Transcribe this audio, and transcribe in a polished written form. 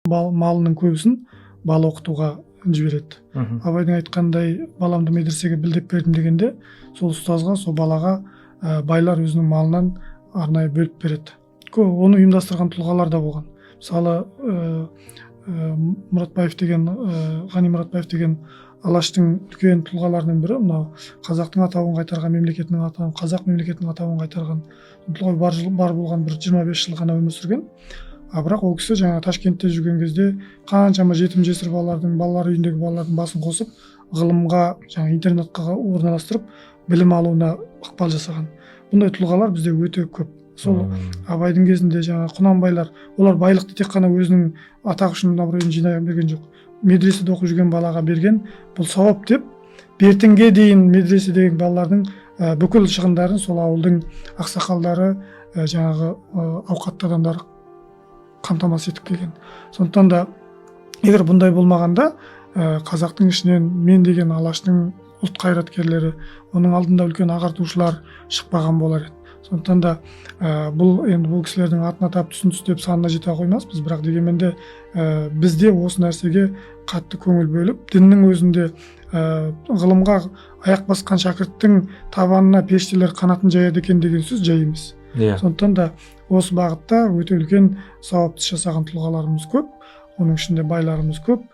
малының көбісін бала оқытуға жібереді. Абайдың айтқандай, баламды медресеге білдеп бердім дегенде, сол ұстазға, сол балаға байлар өзінің малынан арнайы бөліп береді. Оны ұйымдастырған тұлғалар да болған. Мысалы, Ғани Мұратбаев деген Алаштың үлкен тұлғаларының бірі, мынау қазақтың атауын қайтарған, мемлекетінің атауын, қазақ мемлекетінің атауын қайтарған тұлға бар болған бір 25 жыл ғана өмір сүрген. Бірақ ол кісі жаңа Ташкентте жүрген кезде қаншама жетім жесір балалар үйіндегі балалардың басын қосып, ғылымға, жаңа интернетқа орналастырып, білім алуына ықпал жасаған. Бұндай тұлғалар бізде өте көп. Сол Абайдың кезінде жаңа Құнанбайлар, олар байлықты тек қана өзінің атақ үшін абыройын жинай берген жоқ. Медреседе оқып жүрген балаға берген, бұл сауап деп, ертеңге дейін медреседегі балалардың бүкіл шығындарын сол ауылдың ақсақалдары, жаңағы ауқатты адамдар қамтамасыз етіп келген. Сондықтан да, егер бұндай болмағанда, қазақтың ішінен мен деген Алаштың ұлт қайраткерлері, оның алдында үлкен ағартушылар шықпаған болар еді. Сондықтан да бұл кісілердің атын атап түсін түстеп санына жете қоймаспыз, бірақ дегенмен де бізде осы нәрсеге қатты көңіл бөліп, діннің өзінде ғылымға аяқ басқан шәкірттің табанына періштелер қанатын жаяды екен деген сөз жай емес. Сондықтан да осы бағытта өте үлкен сауапты жасаған тұлғаларымыз көп, оның ішінде байларымыз көп.